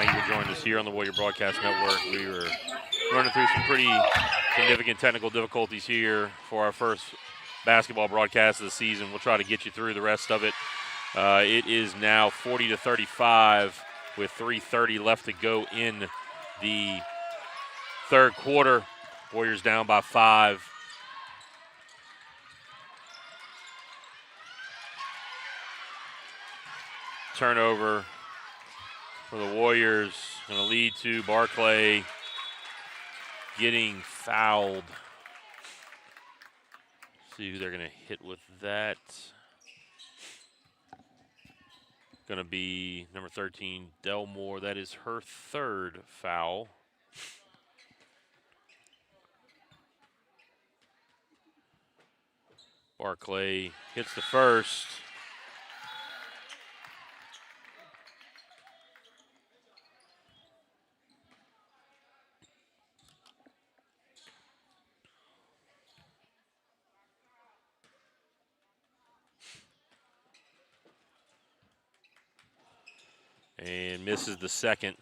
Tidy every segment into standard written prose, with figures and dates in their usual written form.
Thank you for joining us here on the Warrior Broadcast Network. We were running through some pretty significant technical difficulties here for our first basketball broadcast of the season. We'll try to get you through the rest of it. It is now 40-35 with 3:30 left to go in the third quarter. Warriors down by 5. Turnover for the Warriors, going to lead to Barclay getting fouled. See who they're going to hit with that. Going to be number 13, Delmore. That is her third foul. Barclay hits the first. And misses the second.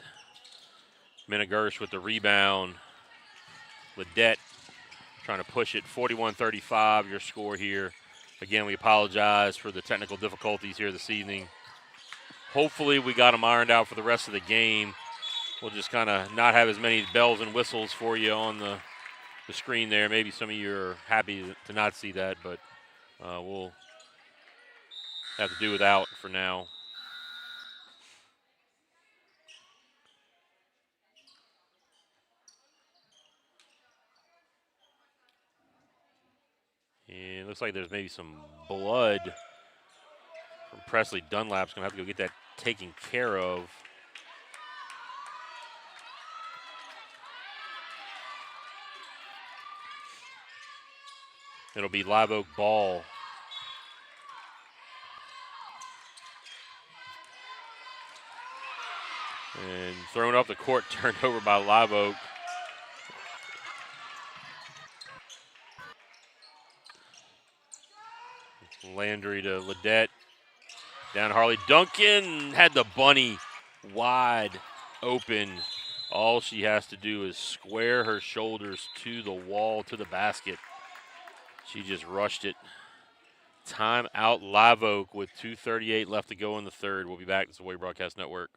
Minigursh with the rebound. Ledette trying to push it. 41-35, your score here. Again, we apologize for the technical difficulties here this evening. Hopefully we got them ironed out for the rest of the game. We'll just kind of not have as many bells and whistles for you on the screen there. Maybe some of you are happy to not see that, but we'll have to do without for now. And it looks like there's maybe some blood from Presley Dunlap's going to have to go get that taken care of. It'll be Live Oak ball. And thrown up the court, turned over by Live Oak. Landry to Ledette. Down to Harley. Duncan had the bunny wide open. All she has to do is square her shoulders to the wall, to the basket. She just rushed it. Time out Live Oak with 2:38 left to go in the third. We'll be back. This is the Warrior Broadcast Network.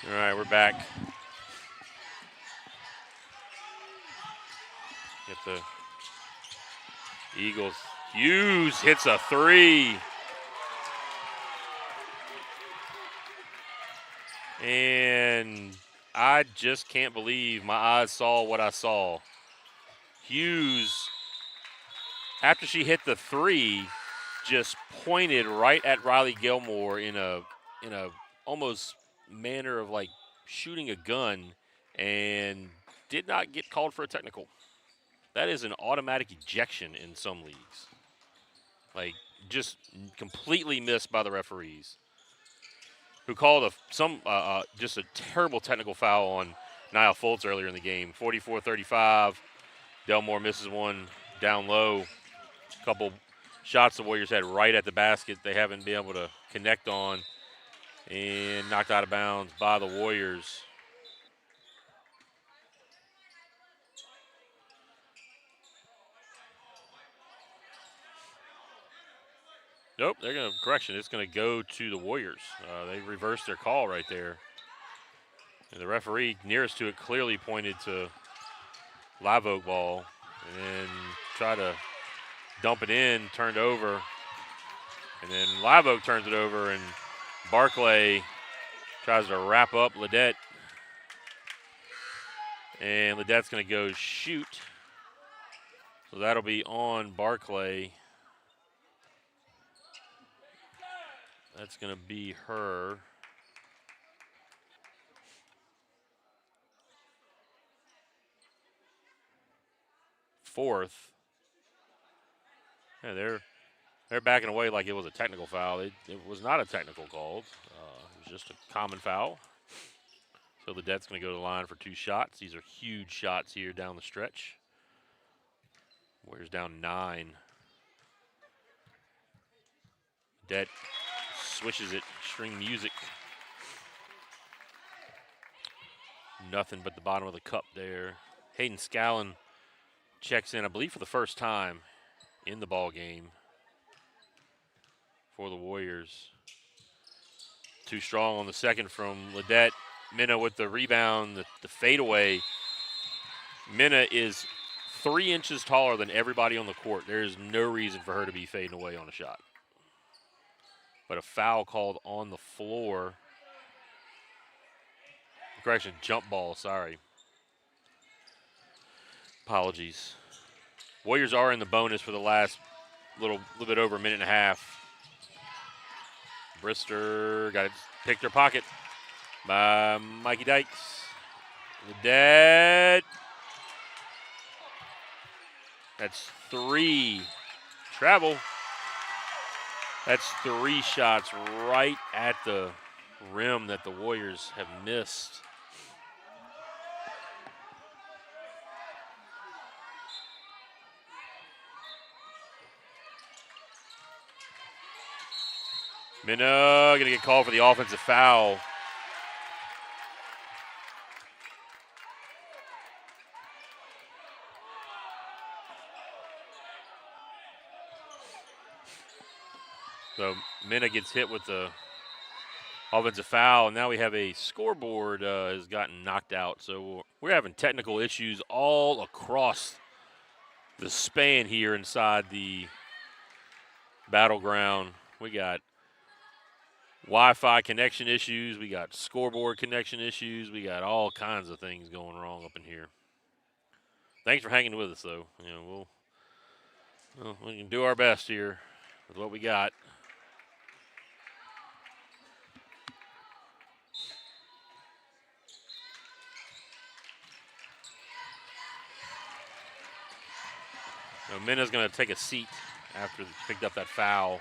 All right, we're back. Get the Eagles. Hughes hits a three. And I just can't believe my eyes saw what I saw. Hughes, after she hit the three, just pointed right at Riley Gilmore in a almost manner of like shooting a gun, and did not get called for a technical. That is an automatic ejection in some leagues. Like, just completely missed by the referees, who called just a terrible technical foul on Niall Fultz earlier in the game. 44-35. Delmore misses one down low. A couple shots the Warriors had right at the basket they haven't been able to connect on, and knocked out of bounds by the Warriors. Nope, they're going to, correction, it's going to go to the Warriors. They reversed their call right there. And the referee nearest to it clearly pointed to Live Oak ball and tried to dump it in, turned over. And then Live Oak turns it over, and Barclay tries to wrap up Ledet. And Ledette's going to go shoot. So that'll be on Barclay. That's going to be her. Fourth. Yeah, they're backing away like it was a technical foul. It was not a technical call. It was just a common foul. So Ledette's going to go to the line for 2 shots. These are huge shots here down the stretch. Warriors down 9. Ledette swishes it, string music. Nothing but the bottom of the cup there. Hayden Scallon checks in, I believe, for the first time in the ball game for the Warriors. Too strong on the second from Ledette. Minna with the rebound, the fadeaway. Minna is 3 inches taller than everybody on the court. There is no reason for her to be fading away on a shot. But a foul called on the floor. Correction, jump ball, sorry. Apologies. Warriors are in the bonus for the last little bit over a minute and a half. Brister got it picked her pocket by Mikey Dykes. Ledet. That's 3. Travel. That's 3 shots right at the rim that the Warriors have missed. Minna going to get called for the offensive foul. So Minna gets hit with the offensive foul, and now we have a scoreboard has gotten knocked out. So we're having technical issues all across the span here inside the battleground. We got Wi-Fi connection issues. We got scoreboard connection issues. We got all kinds of things going wrong up in here. Thanks for hanging with us, though. You know, we can do our best here with what we got. So Minna's going to take a seat after they picked up that foul.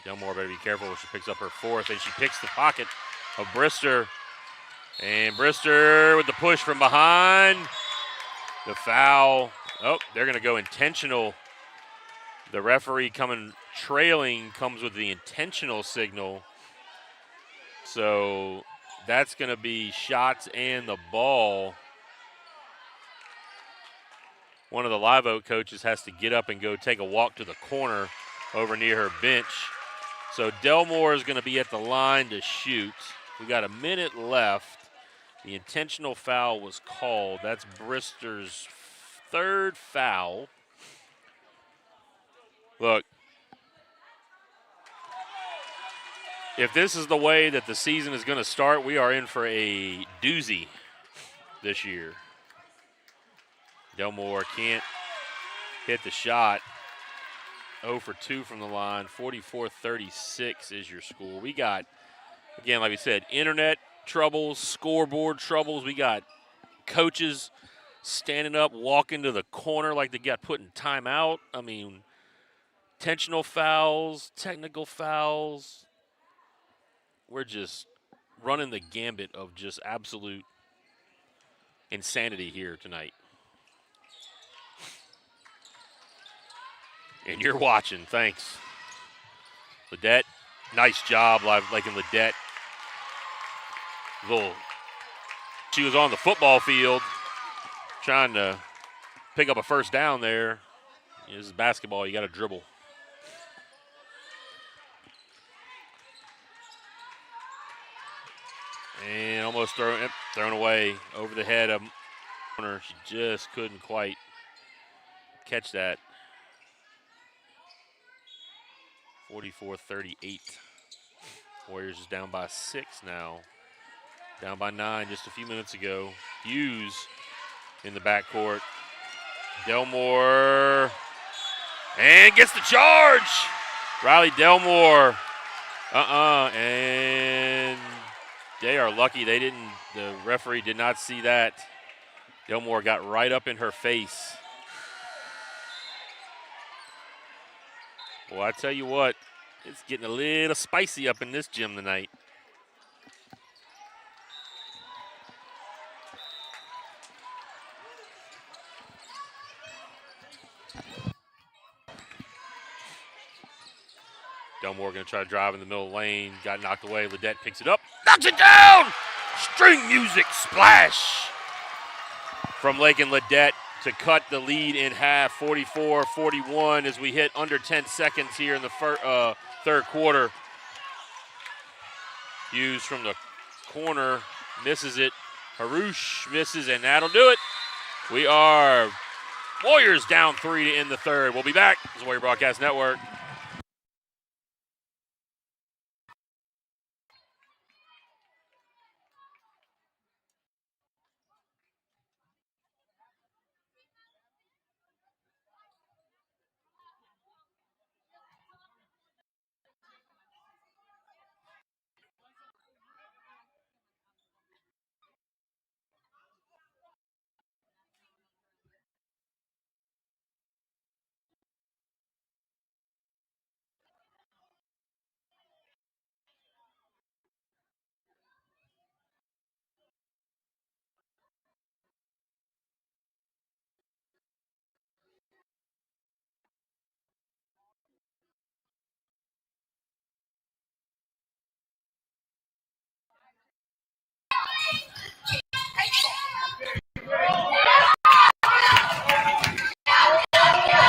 Delmore better be careful when she picks up her 4th, and she picks the pocket of Brister. And Brister with the push from behind. The foul. Oh, they're going to go intentional. The referee coming trailing comes with the intentional signal. So that's going to be shots and the ball. One of the Live Oak coaches has to get up and go take a walk to the corner over near her bench. So Delmore is going to be at the line to shoot. We got a minute left. The intentional foul was called. That's Brister's 3rd foul. Look, if this is the way that the season is going to start, we are in for a doozy this year. Delmore can't hit the shot. 0 for 2 from the line. 44-36 is your score. We got, again, like we said, internet troubles, scoreboard troubles. We got coaches standing up, walking to the corner like they got put in timeout. I mean, intentional fouls, technical fouls. We're just running the gambit of just absolute insanity here tonight. And you're watching. Thanks. Ledet, nice job liking Ledet. She was on the football field trying to pick up a first down there. This is basketball. You got to dribble. And almost thrown away over the head of corner. She just couldn't quite catch that. 44-38. Warriors is down by 6 now. Down by 9 just a few minutes ago. Hughes in the backcourt. Delmore. And gets the charge. Riley Delmore. And they are lucky the referee did not see that. Delmore got right up in her face. Well, I tell you what, it's getting a little spicy up in this gym tonight. Delmore going to try to drive in the middle of the lane. Got knocked away. Ledette picks it up. Knocks it down! String music splash from Lake and Ledette to cut the lead in half, 44-41, as we hit under 10 seconds here in the third quarter. Hughes from the corner misses it. Harush misses, and that'll do it. We are Warriors down 3 to end the third. We'll be back. This is Warrior Broadcast Network.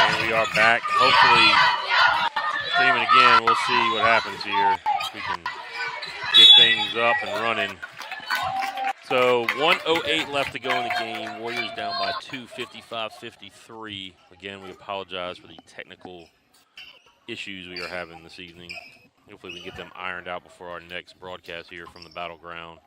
And we are back. Hopefully, streaming again. We'll see what happens here. If we can get things up and running. So 1:08 left to go in the game. Warriors down by 2, 55-53. Again, we apologize for the technical issues we are having this evening. Hopefully we can get them ironed out before our next broadcast here from the Battleground.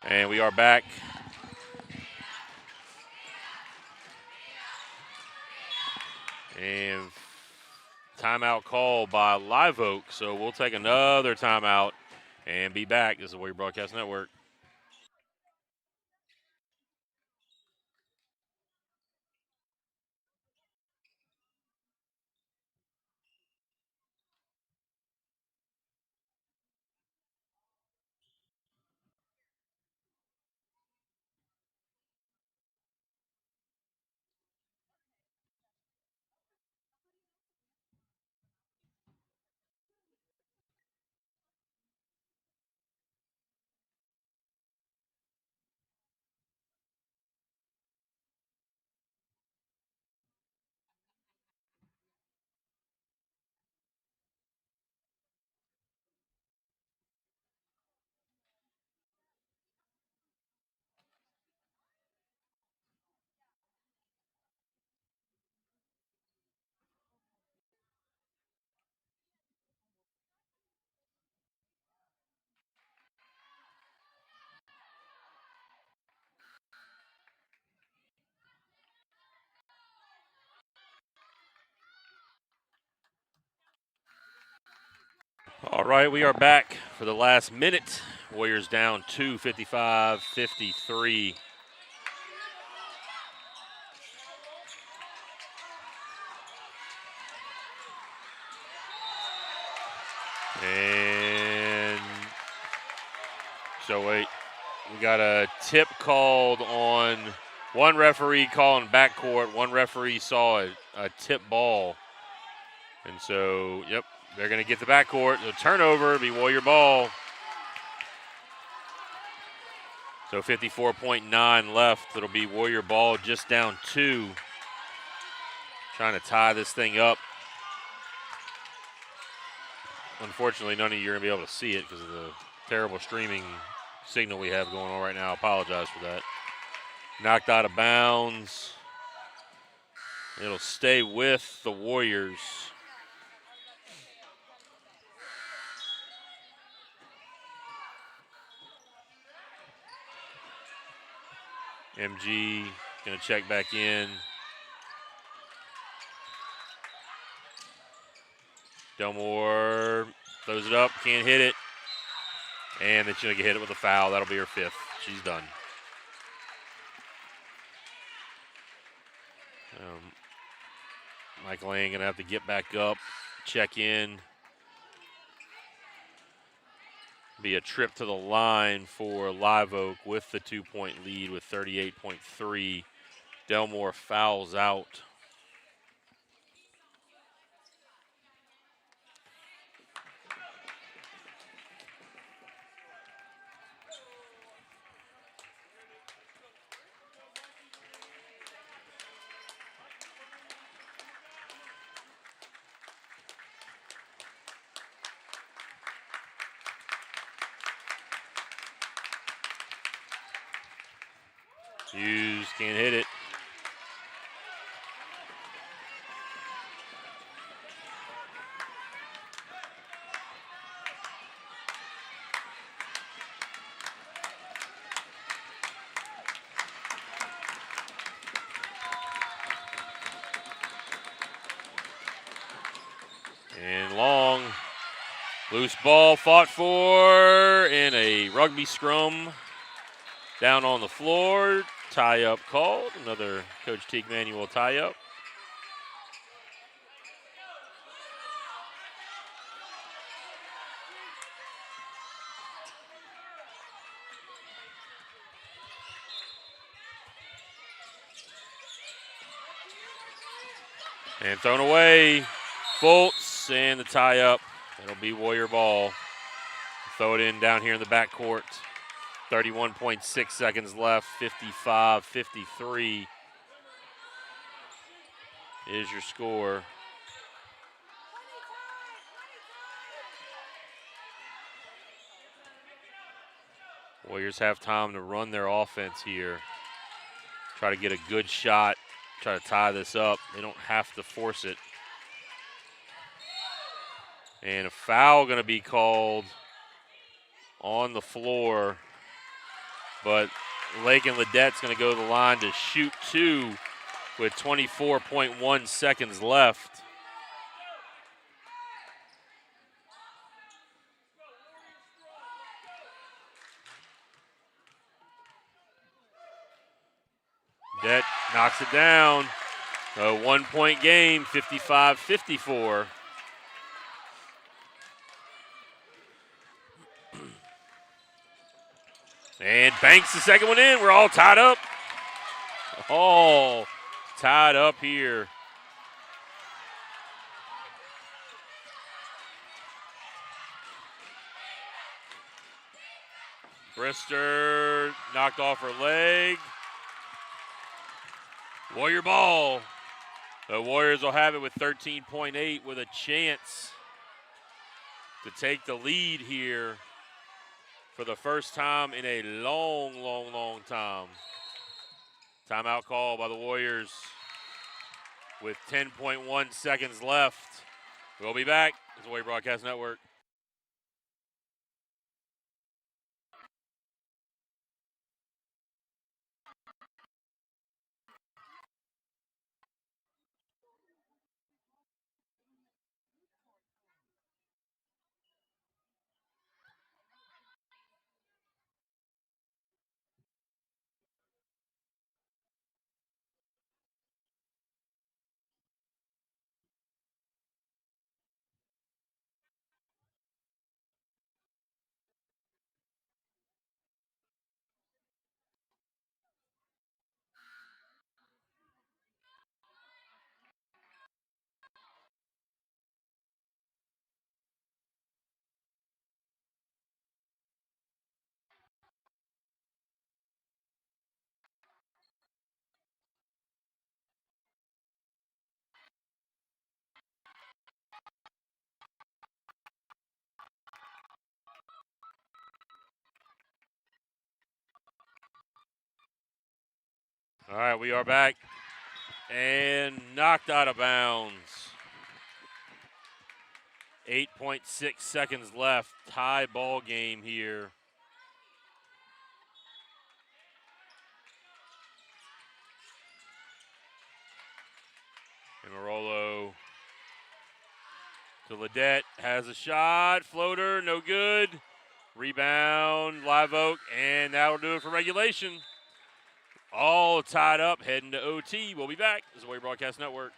And we are back. And timeout call by Live Oak. So we'll take another timeout and be back. This is Warrior Broadcast Network. All right, we are back for the last minute. Warriors down 2, 55-53. And so wait, we got a tip called on one referee calling backcourt. One referee saw a tip ball. And so, yep, they're going to get the backcourt. The turnover, be Warrior ball. So 54.9 left. It'll be Warrior ball, just down 2. Trying to tie this thing up. Unfortunately, none of you are going to be able to see it because of the terrible streaming signal we have going on right now. I apologize for that. Knocked out of bounds. It'll stay with the Warriors. MG going to check back in. Delmore throws it up, can't hit it. And then she's going to get hit it with a foul. That'll be her 5th. She's done. Michael Lang going to have to get back up, check in. Be a trip to the line for Live Oak with the 2-point lead with 38.3. Delmore fouls out. Hughes can't hit it. And Long, loose ball fought for in a rugby scrum. Down on the floor, tie-up called. Another Coach Teague manual tie-up. And thrown away. Fultz and the tie-up. It'll be Warrior ball. Throw it in down here in the backcourt. 31.6 seconds left. 55-53 is your score. Warriors have time to run their offense here. Try to get a good shot. Try to tie this up. They don't have to force it. And a foul going to be called on the floor. But Lake and Ledette's going to go to the line to shoot 2 with 24.1 seconds left. Ledette knocks it down. A 1-point game, 55-54. And banks the second one in. We're all tied up. All tied up here. Brister knocked off her leg. Warrior ball. The Warriors will have it with 13.8 with a chance to take the lead here for the first time in a long, long, long time. Timeout call by the Warriors with 10.1 seconds left. We'll be back. It's the Warrior Broadcast Network. All right, we are back. And knocked out of bounds. 8.6 seconds left. Tie ball game here. And Marolo to Ledette. Has a shot. Floater, no good. Rebound, Live Oak, and that'll do it for regulation. All tied up, heading to OT. We'll be back. This is the Warrior Broadcast Network.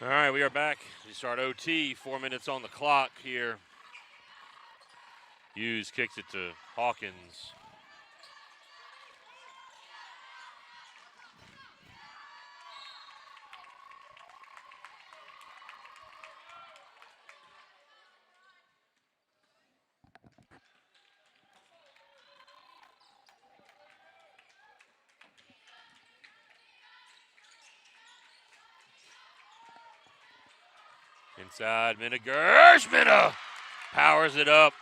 All right, we are back. We start OT. 4 minutes on the clock here. Hughes kicks it to Hawkins. Inside, Minna Gersh. Minna powers it up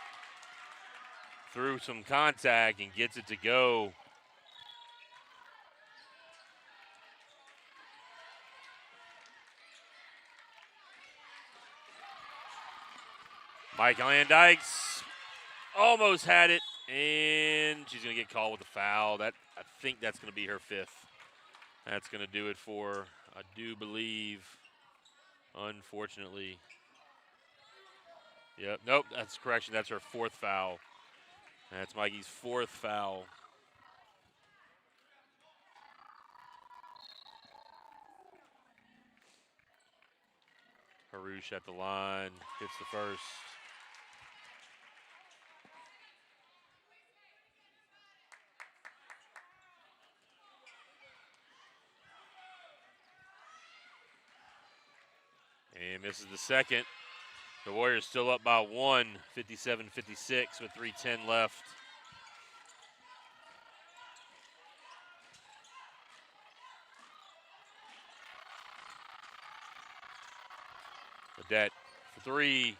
through some contact and gets it to go. Mike Landykes almost had it, and she's going to get called with a foul. I think that's going to be her fifth. That's going to do it for her, I do believe, unfortunately. Yep, nope, that's correction. That's her fourth foul. That's Mikey's fourth foul. Harush at the line, hits the first. And misses the second. The Warriors still up by one, 57-56 with 3:10 left. Ledette for three,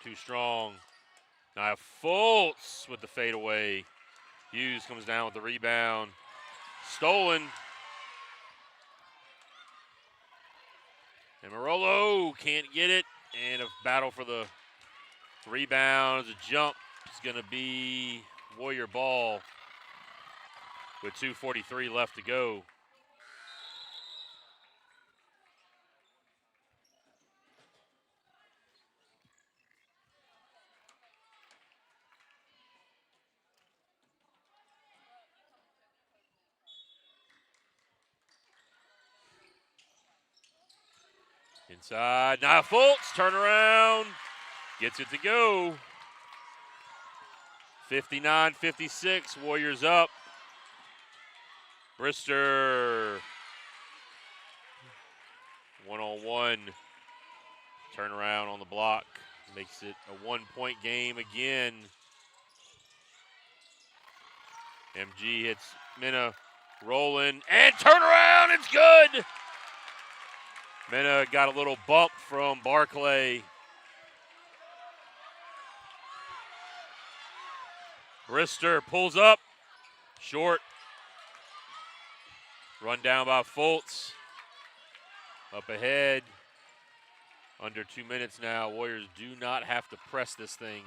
too strong. Now Fultz with the fadeaway. Hughes comes down with the rebound. Stolen. And Marolo can't get it. And a battle for the rebound. A jump is going to be Warrior ball with 2:43 left to go. Inside, now Fultz, turn around, gets it to go. 59-56, Warriors up. Brister 1-on-1. Turnaround on the block. Makes it a 1-point game again. MG hits Minna rolling and turnaround. It's good. Minna got a little bump from Barclay. Brister pulls up. Short. Run down by Fultz. Up ahead. Under 2 minutes now. Warriors do not have to press this thing.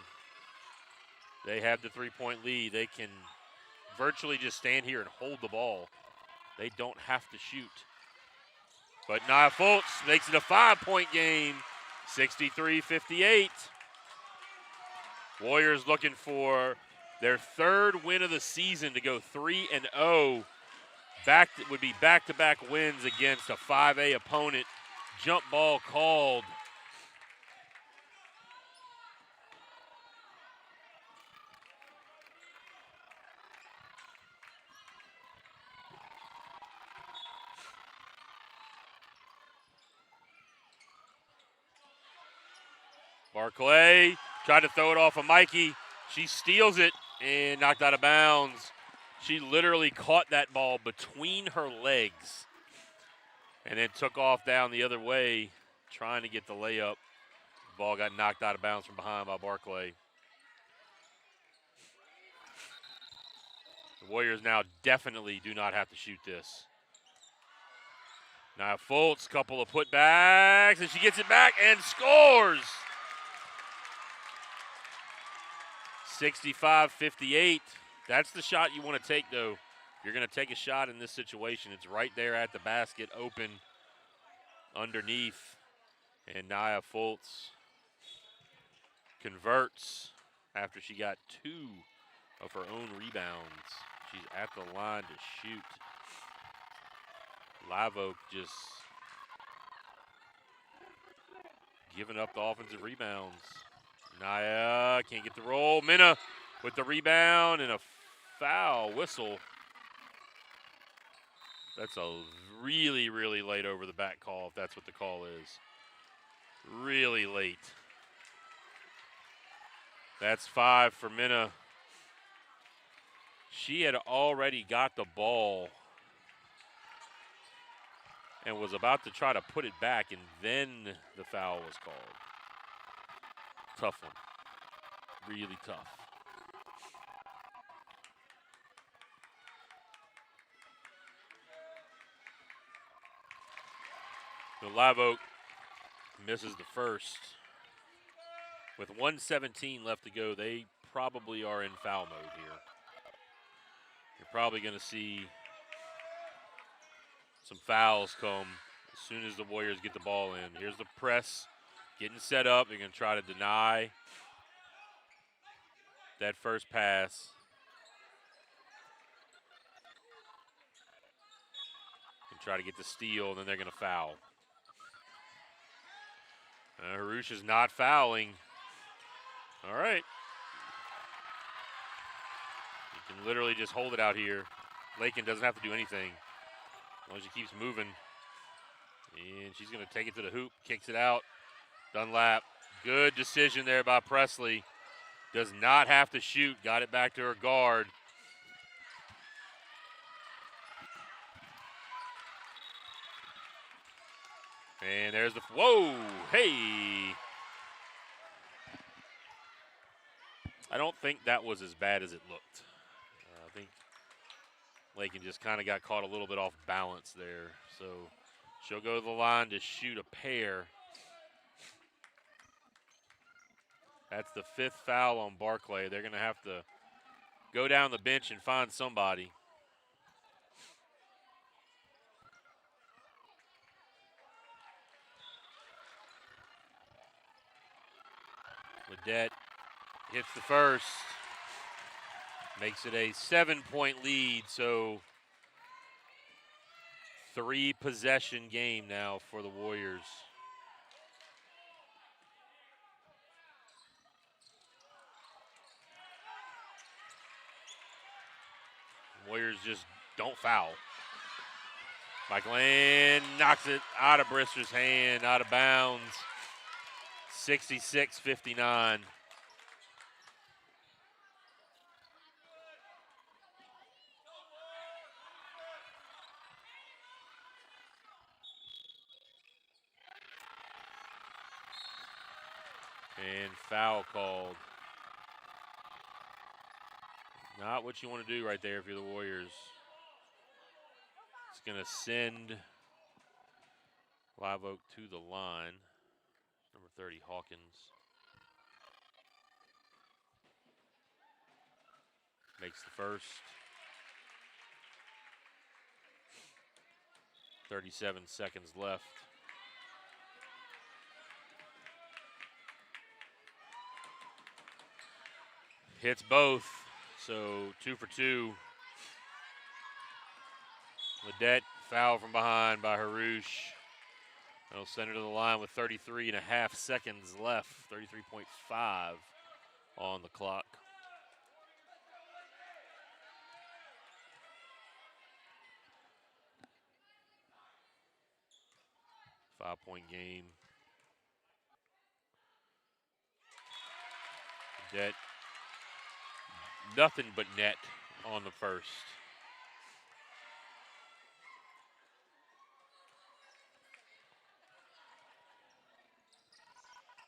They have the 3-point lead. They can virtually just stand here and hold the ball. They don't have to shoot. But Nia Fultz makes it a 5-point game, 63-58. Warriors looking for their 3rd win of the season to go 3-0. Would be back-to-back wins against a 5A opponent. Jump ball called. Barclay tried to throw it off of Mikey. She steals it and knocked out of bounds. She literally caught that ball between her legs and then took off down the other way trying to get the layup. The ball got knocked out of bounds from behind by Barclay. The Warriors now definitely do not have to shoot this. Now Fultz, couple of putbacks, and she gets it back and scores. 65-58. That's the shot you want to take, though. You're going to take a shot in this situation. It's right there at the basket, open underneath. And Nia Fultz converts after she got 2 of her own rebounds. She's at the line to shoot. Live Oak just giving up the offensive rebounds. Nia can't get the roll. Minna with the rebound and a foul whistle. That's a really, really late over the back call, if that's what the call is. Really late. That's 5 for Minna. She had already got the ball and was about to try to put it back, and then the foul was called. Tough one. Really tough. So Live Oak misses the first. With 1:17 left to go, they probably are in foul mode here. You're probably going to see some fouls come as soon as the Warriors get the ball in. Here's the press getting set up. They're going to try to deny that first pass. And try to get the steal, and then they're going to foul. Harush is not fouling. All right. You can literally just hold it out here. Lakin doesn't have to do anything as long as she keeps moving. And she's going to take it to the hoop, kicks it out. Dunlap, good decision there by Presley. Does not have to shoot, got it back to her guard. And there's the, whoa, hey. I don't think that was as bad as it looked. I think Lakin just kind of got caught a little bit off balance there. So she'll go to the line to shoot a pair. That's the 5th foul on Barclay. They're going to have to go down the bench and find somebody. Ledet hits the first. Makes it a 7-point lead, so 3-possession game now for the Warriors. Warriors just don't foul. Michael Ann knocks it out of Brister's hand, out of bounds. 66-59. And foul called. Not what you want to do right there if you're the Warriors. It's going to send Live Oak to the line. Number 30, Hawkins. Makes the first. 37 seconds left. Hits both, so 2 for 2. Ledette, foul from behind by Harouche. That'll send her to the line with 33.5 seconds left, 33.5 on the clock. Five-point game. Ledette, nothing but net on the first.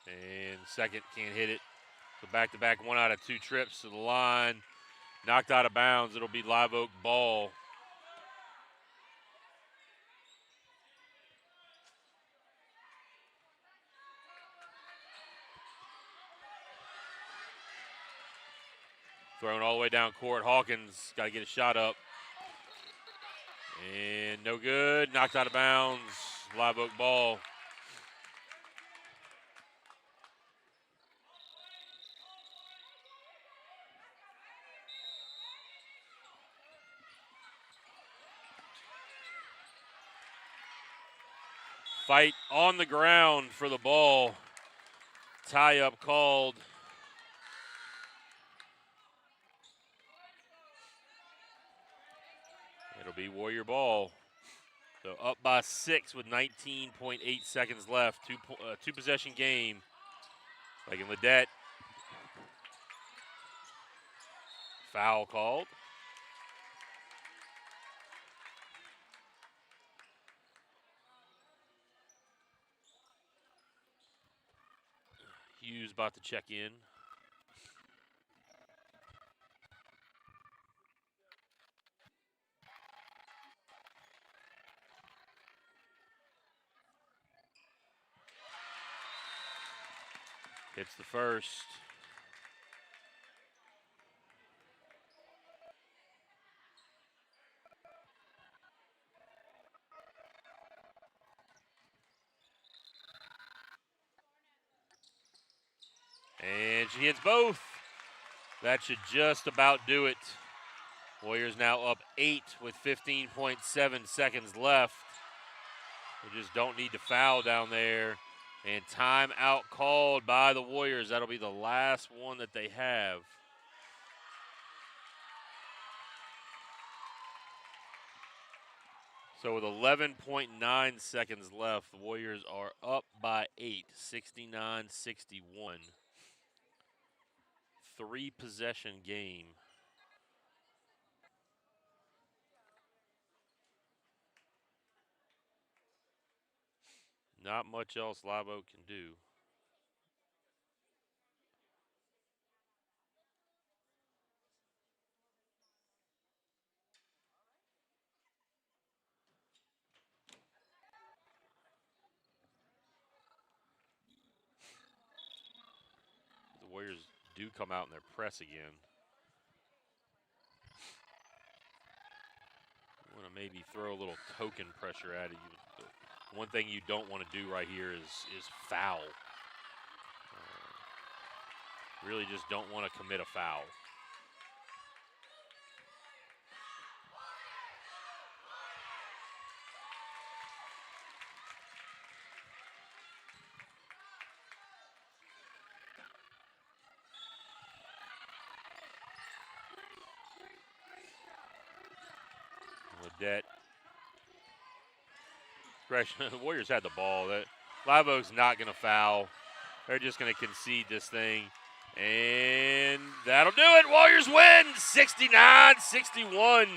And second, can't hit it. So back-to-back, 1 out of 2 trips to the line. Knocked out of bounds. It'll be Live Oak ball. Thrown all the way down court. Hawkins got to get a shot up. And no good. Knocked out of bounds. Live Oak ball. Fight on the ground for the ball. Tie-up called. It'll be Warrior ball. So up by 6 with 19.8 seconds left. Two possession game. Megan Ledette. Foul called. Hughes about to check in. Hits the first. And she hits both. That should just about do it. Warriors now up 8 with 15.7 seconds left. We just don't need to foul down there. And timeout called by the Warriors. That'll be the last one that they have. So with 11.9 seconds left, the Warriors are up by 8, 69-61. 3-possession game. Not much else Live Oak can do. The Warriors do come out in their press again. Want to maybe throw a little token pressure at it. One thing you don't want to do right here is foul. Really just don't want to commit a foul. Ledette The Warriors had the ball. Live Oak's not going to foul. They're just going to concede this thing. And that'll do it. Warriors win 69-61.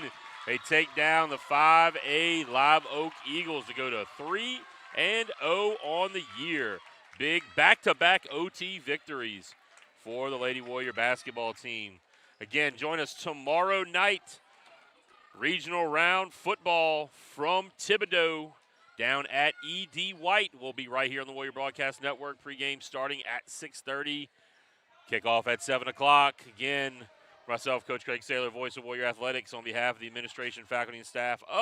They take down the 5A Live Oak Eagles to go to 3-0 on the year. Big back-to-back OT victories for the Lady Warrior basketball team. Again, join us tomorrow night. Regional round football from Thibodaux down at E.D. White. We'll be right here on the Warrior Broadcast Network. Pregame starting at 6:30. Kickoff at 7 o'clock. Again, myself, Coach Craig Saylor, voice of Warrior Athletics, on behalf of the administration, faculty, and staff of